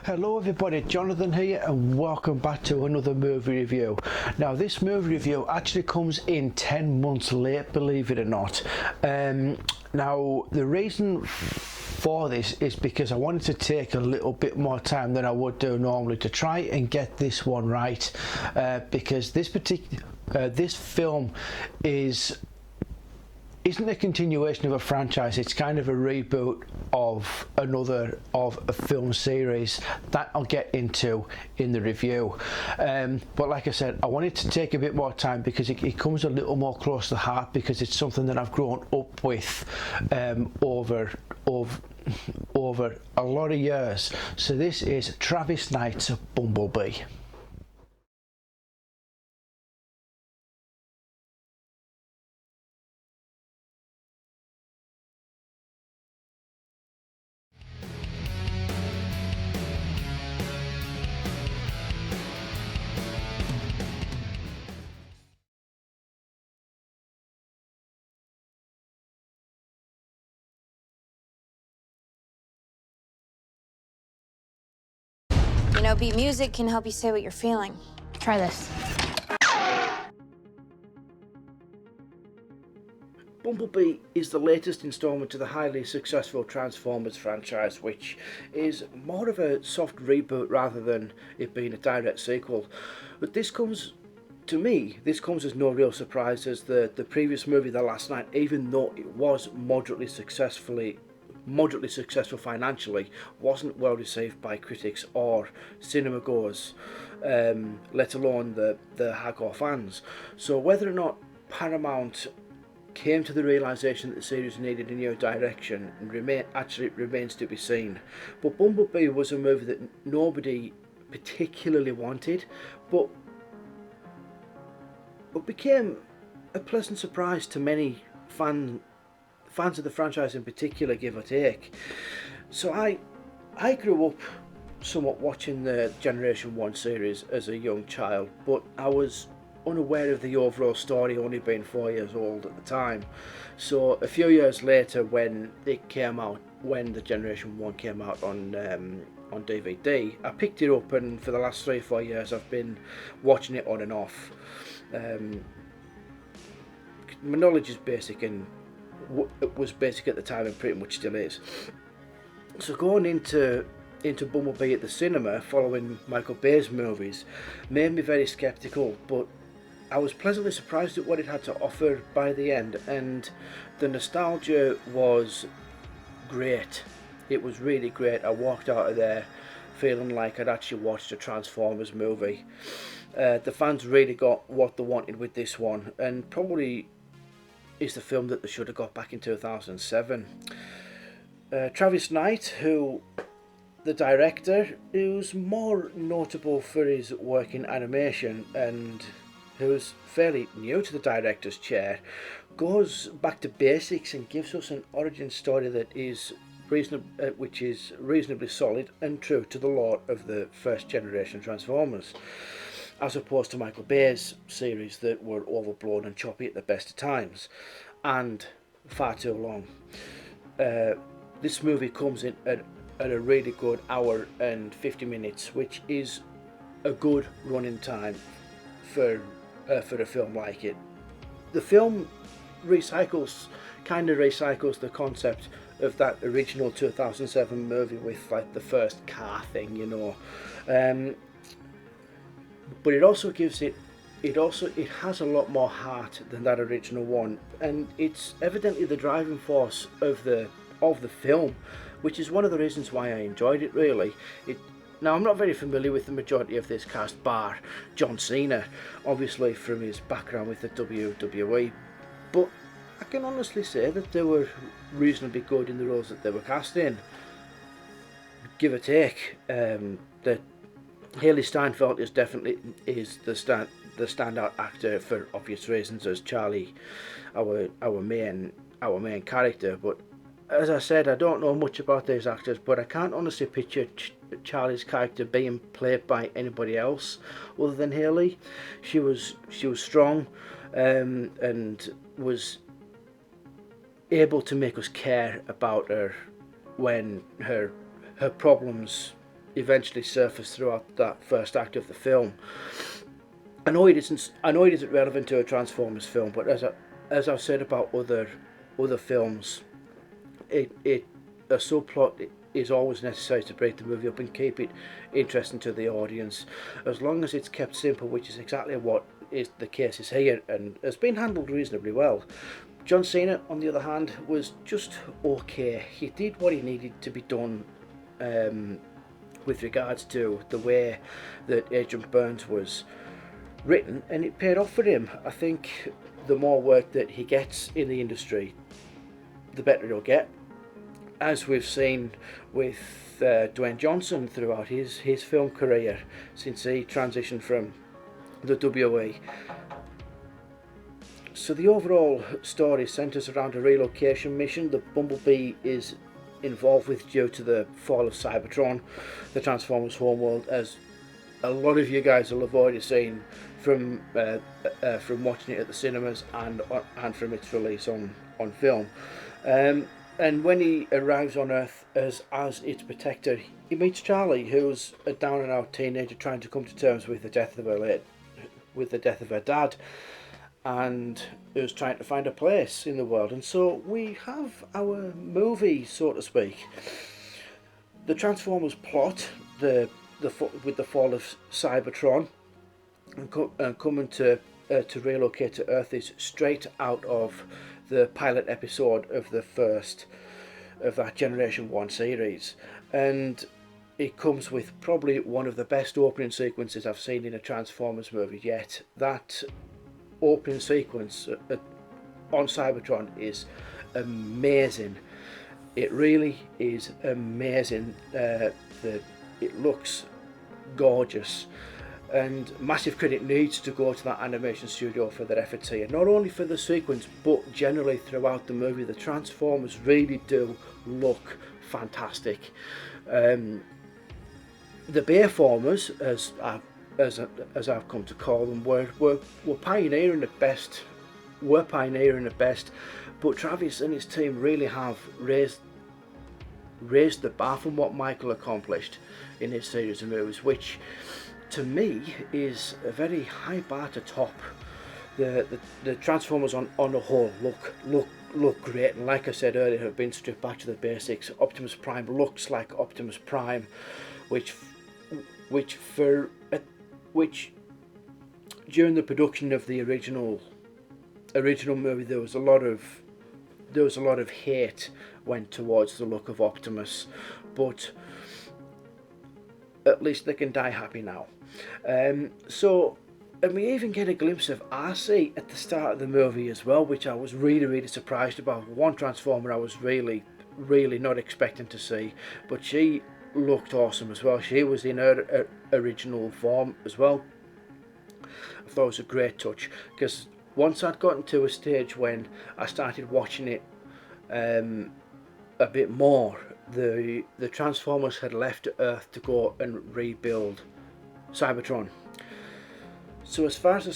Hello everybody, Jonathan here and welcome back to another movie review. Now this movie review actually comes in 10 months late, believe it or not. Now the reason for this is because I wanted to take a little bit more time than I would do normally to try and get this one right, because this film isn't a continuation of a franchise. It's kind of a reboot of a film series that I'll get into in the review. But like I said, I wanted to take a bit more time because it comes a little more close to the heart, because it's something that I've grown up with over a lot of years. So this is Travis Knight's Bumblebee. You know, beat music can help you say what you're feeling. Try this. Bumblebee is the latest instalment to the highly successful Transformers franchise, which is more of a soft reboot rather than it being a direct sequel. But this comes as no real surprise, as the previous movie, The Last Night, even though it was moderately successful financially, wasn't well received by critics or cinema goers, let alone the hardcore fans. So whether or not Paramount came to the realisation that the series needed a new direction remains to be seen. But Bumblebee was a movie that nobody particularly wanted, but became a pleasant surprise to many fans of the franchise in particular, give or take. So I grew up somewhat watching the Generation 1 series as a young child, but I was unaware of the overall story, only being 4 years old at the time. So a few years later, when the Generation 1 came out on DVD, I picked it up, and for the last 3 or 4 years I've been watching it on and off. My knowledge is basic, and it was basic at the time and pretty much still is. So going into Bumblebee at the cinema following Michael Bay's movies made me very sceptical, but I was pleasantly surprised at what it had to offer by the end, and the nostalgia was great. It was really great. I walked out of there feeling like I'd actually watched a Transformers movie. The fans really got what they wanted with this one, and probably is the film that they should have got back in 2007. Travis Knight, the director, who's more notable for his work in animation and who's fairly new to the director's chair, goes back to basics and gives us an origin story that is reasonably solid and true to the lore of the first generation Transformers, as opposed to Michael Bay's series that were overblown and choppy at the best of times and far too long. This movie comes in at a really good hour and 50 minutes, which is a good running time for a film like it. The film recycles the concept of that original 2007 movie with like the first car thing, you know. But it also has a lot more heart than that original one, and it's evidently the driving force of the film, which is one of the reasons why I enjoyed it, really. Now, I'm not very familiar with the majority of this cast, bar John Cena, obviously from his background with the WWE, but I can honestly say that they were reasonably good in the roles that they were cast in, give or take. That Haley Steinfeld is definitely the standout actor for obvious reasons as Charlie, our main character. But as I said, I don't know much about these actors, but I can't honestly picture Charlie's character being played by anybody else other than Haley. She was strong, and was able to make us care about her when her problems eventually surface throughout that first act of the film. I know it isn't. I know it isn't relevant to a Transformers film, but as I've said about other films, a subplot is always necessary to break the movie up and keep it interesting to the audience. As long as it's kept simple, which is exactly what is the case is here, and has been handled reasonably well. John Cena, on the other hand, was just okay. He did what he needed to be done with regards to the way that Agent Burns was written, and it paid off for him. I think the more work that he gets in the industry, the better he'll get, as we've seen with Dwayne Johnson throughout his film career since he transitioned from the WWE. So the overall story centres around a relocation mission that Bumblebee is involved with due to the fall of Cybertron, the Transformers homeworld, as a lot of you guys will have already seen from watching it at the cinemas and from its release on film. And when he arrives on Earth as its protector, he meets Charlie, who's a down and out teenager trying to come to terms with the death of her dad, and who's trying to find a place in the world. And so we have our movie, so to speak. The Transformers plot, with the fall of Cybertron and coming to relocate to Earth, is straight out of the pilot episode of the first of that Generation 1 series, and it comes with probably one of the best opening sequences I've seen in a Transformers movie yet. That opening sequence on Cybertron is amazing. It really is amazing. It looks gorgeous, and massive credit needs to go to that animation studio for their efforts here, not only for the sequence but generally throughout the movie. The Transformers really do look fantastic. The Bayformers, as I've come to call them, were pioneering at best. But Travis and his team really have raised the bar from what Michael accomplished in his series of movies, which to me is a very high bar to top. The Transformers on the whole look great, and like I said earlier, have been stripped back to the basics. Optimus Prime looks like Optimus Prime, which during the production of the original movie there was a lot of hate went towards the look of Optimus, but at least they can die happy now. And we even get a glimpse of RC at the start of the movie as well, which I was really surprised about. One Transformer I was really not expecting to see, but she looked awesome as well. She was in her original form as well. I thought it was a great touch, because once I'd gotten to a stage when I started watching it a bit more, the Transformers had left Earth to go and rebuild Cybertron. So as far as the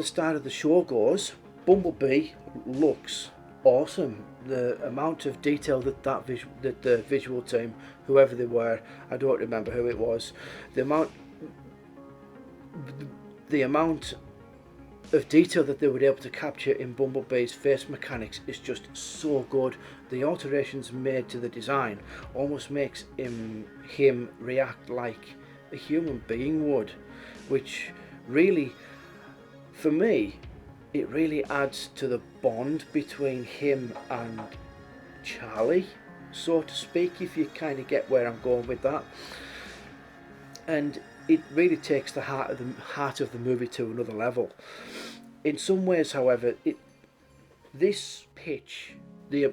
start of the show goes, Bumblebee looks awesome. The amount of detail that the visual team, whoever they were, I don't remember who it was, the amount of detail that they were able to capture in Bumblebee's face mechanics is just so good. The alterations made to the design almost makes him react like a human being would, which really, for me, it really adds to the bond between him and Charlie, so to speak, if you kind of get where I'm going with that. And it really takes the heart of the movie to another level. In some ways, however, this pitch, the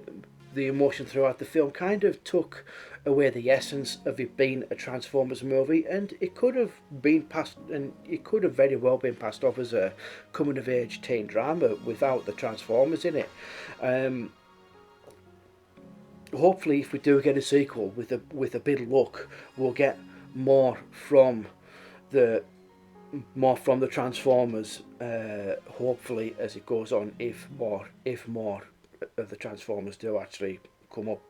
emotion throughout the film, kind of took away the essence of it being a Transformers movie, and it could have very well been passed off as a coming of age teen drama without the Transformers in it. Hopefully, if we do get a sequel with a bit of luck, we'll get more from the Transformers, hopefully, as it goes on, if more of the Transformers do actually come up.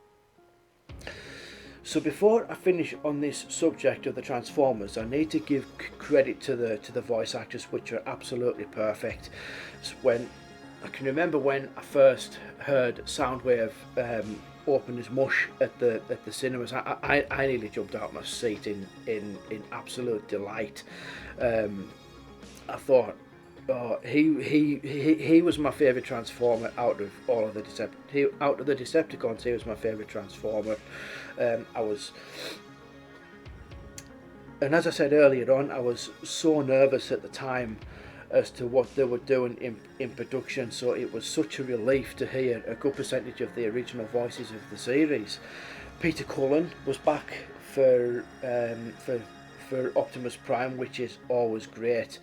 So before I finish on this subject of the Transformers, I need to give credit to the voice actors, which are absolutely perfect. So when I can remember when I first heard Soundwave open his mush at the cinemas, I nearly jumped out of my seat in absolute delight. I thought, oh, he was my favourite Transformer out of all of the Decepticons. He was my favourite Transformer. And as I said earlier on, I was so nervous at the time as to what they were doing in production, so it was such a relief to hear a good percentage of the original voices of the series. Peter Cullen was back for Optimus Prime, which is always great,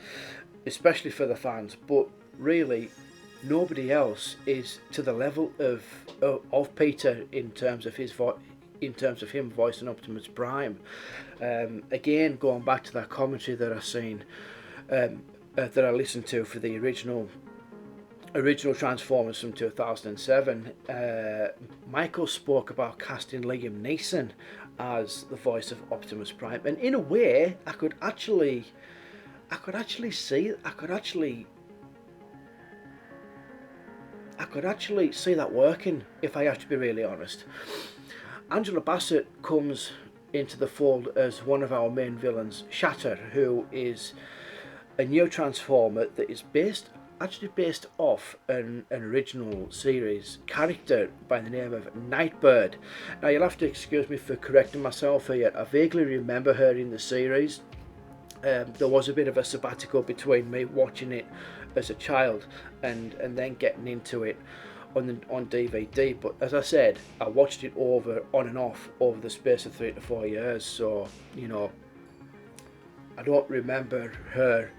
especially for the fans, but really nobody else is to the level of Peter in terms of his him voicing Optimus Prime. Again, going back to that commentary that I seen, that I listened to for the original Transformers from 2007, Michael spoke about casting Liam Neeson as the voice of Optimus Prime, and in a way, I could actually see that working, if I have to be really honest. Angela Bassett comes into the fold as one of our main villains, Shatter, who is a new Transformer that is based off an original series character by the name of Nightbird. Now you'll have to excuse me for correcting myself here. I vaguely remember her in the series. There was a bit of a sabbatical between me watching it as a child and then getting into it on DVD, but as I said, I watched it on and off over the space of 3 to 4 years, so I don't remember her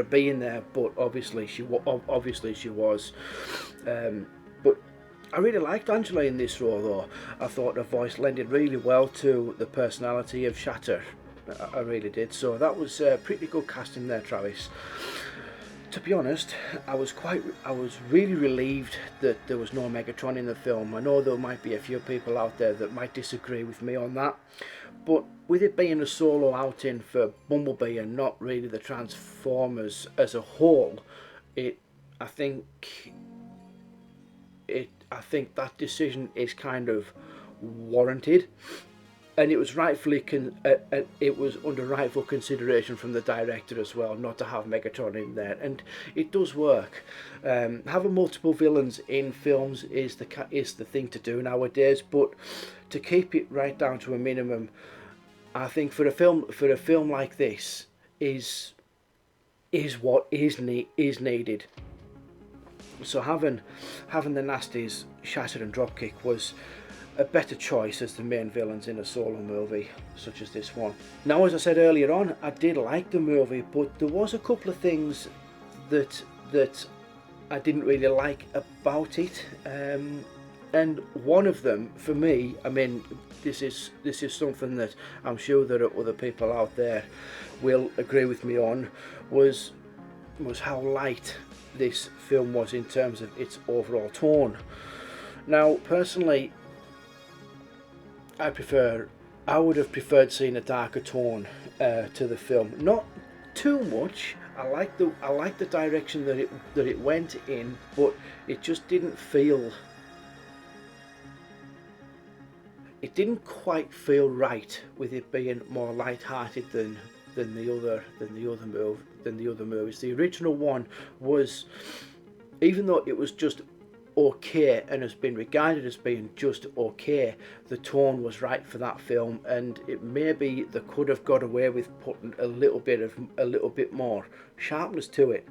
being there, but obviously she was. But I really liked Angela in this role, though. I thought her voice lended really well to the personality of Shatter. I really did. So that was pretty good casting there, Travis. To be honest, I was really relieved that there was no Megatron in the film. I know there might be a few people out there that might disagree with me on that, but with it being a solo outing for Bumblebee and not really the Transformers as a whole, I think that decision is kind of warranted. And it was it was under rightful consideration from the director as well, not to have Megatron in there, and it does work. Having multiple villains in films is the thing to do nowadays, but to keep it right down to a minimum, I think for a film like this is what is needed. So having the Nasties, Shatter and Dropkick was a better choice as the main villains in a solo movie such as this one. Now, as I said earlier on, I did like the movie, but there was a couple of things that I didn't really like about it, and one of them, for me, I mean, this is something that I'm sure that other people out there will agree with me on, was how light this film was in terms of its overall tone. Now, personally, I would have preferred seeing a darker tone to the film. Not too much. I like the direction that it went in, but it just didn't feel. It didn't quite feel right with it being more light-hearted than the other movies. The original one was, even though it was just okay and has been regarded as being just okay, the tone was right for that film, and it maybe they could have got away with putting a little bit more sharpness to it.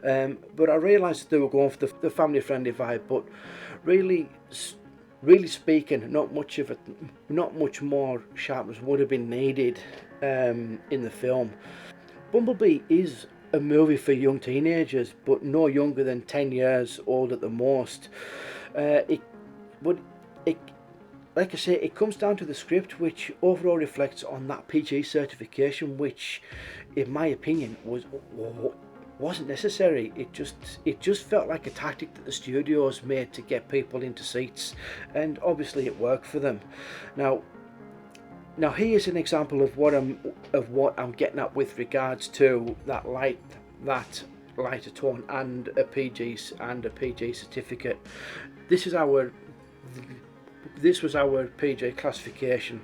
But I realised that they were going for the family friendly vibe, but really speaking, not much more sharpness would have been needed in the film. Bumblebee is a movie for young teenagers, but no younger than 10 years old at the most. Like I say, it comes down to the script, which overall reflects on that PG certification, which, in my opinion, wasn't necessary. It just felt like a tactic that the studios made to get people into seats, and obviously it worked for them. Now, Now here's an example of what I'm getting at with regards to that lighter tone and a PG certificate. This was our PG classification: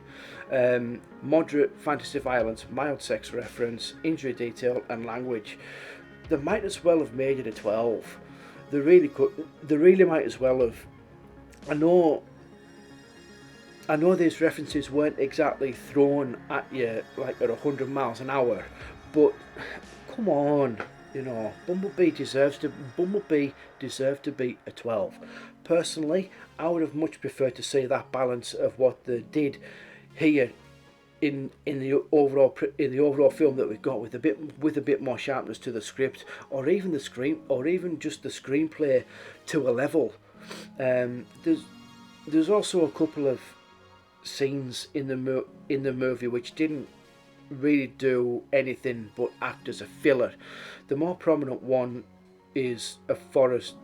moderate fantasy violence, mild sex reference, injury detail, and language. They might as well have made it a 12. They really could. They really might as well have. I know these references weren't exactly thrown at you like at 100 miles an hour, but come on, you know, Bumblebee deserved to be a 12. Personally, I would have much preferred to see that balance of what they did here in the overall film that we've got, with a bit more sharpness to the script, or even just the screenplay to a level. There's also a couple of scenes in the movie which didn't really do anything but act as a filler. The more prominent one is the forest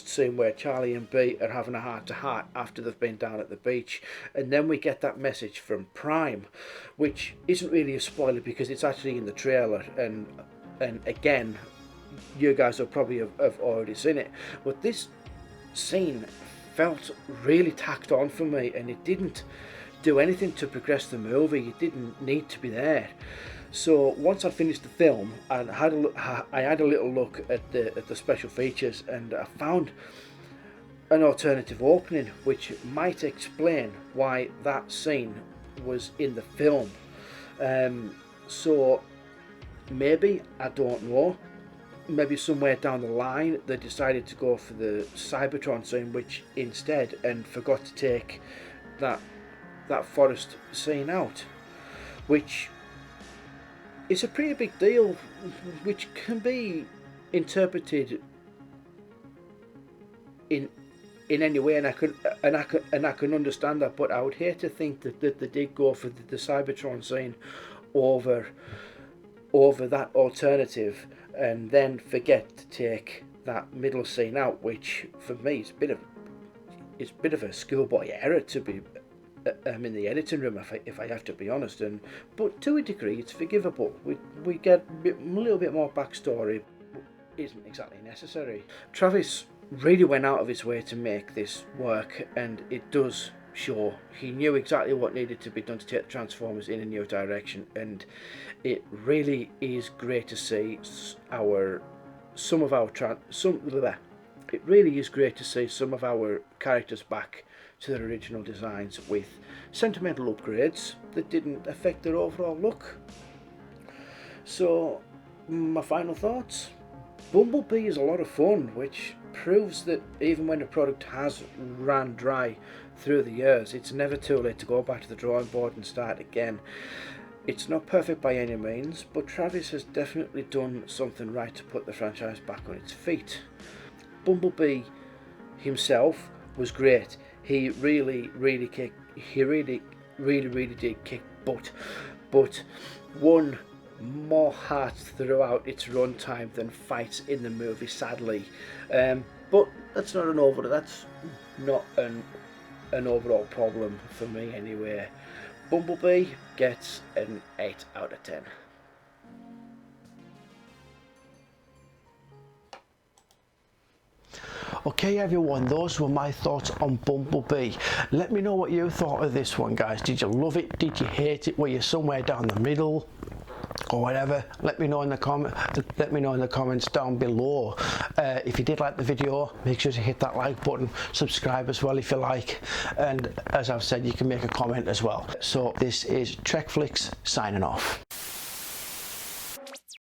scene where Charlie and Bee are having a heart-to-heart after they've been down at the beach, and then we get that message from Prime, which isn't really a spoiler because it's actually in the trailer, and again, you guys will probably have already seen it, but this scene felt really tacked on for me, and it didn't do anything to progress the movie. It didn't need to be there. So once I finished the film, I had a little look at the special features, and I found an alternative opening which might explain why that scene was in the film. So maybe, I don't know, maybe somewhere down the line they decided to go for the Cybertron scene instead, and forgot to take that forest scene out, which is a pretty big deal, which can be interpreted in any way, and I can understand that, but I would hate to think that they did go for the Cybertron scene over that alternative, and then forget to take that middle scene out, which for me is a bit of a schoolboy error to be in the editing room, if I have to be honest. But to a degree, it's forgivable. We get a little bit more backstory, but isn't exactly necessary. Travis really went out of his way to make this work, and it does show. He knew exactly what needed to be done to take the Transformers in a new direction, and it really is great to see some of our characters back to their original designs with sentimental upgrades that didn't affect their overall look. So my final thoughts: Bumblebee is a lot of fun, which proves that even when a product has ran dry through the years, it's never too late to go back to the drawing board and start again. It's not perfect by any means, but Travis has definitely done something right to put the franchise back on its feet. Bumblebee himself was great. He really did kick butt, but won more hearts throughout its runtime than fights in the movie, sadly. But that's not an overall problem for me anyway. Bumblebee gets an 8 out of 10. Okay everyone, those were my thoughts on Bumblebee. Let me know what you thought of this one, guys. Did you love it? Did you hate it? Were you somewhere down the middle? Or whatever? Let me know in the comments down below. If you did like the video, make sure to hit that like button, subscribe as well if you like, and as I've said, you can make a comment as well. So this is TrekFlix signing off.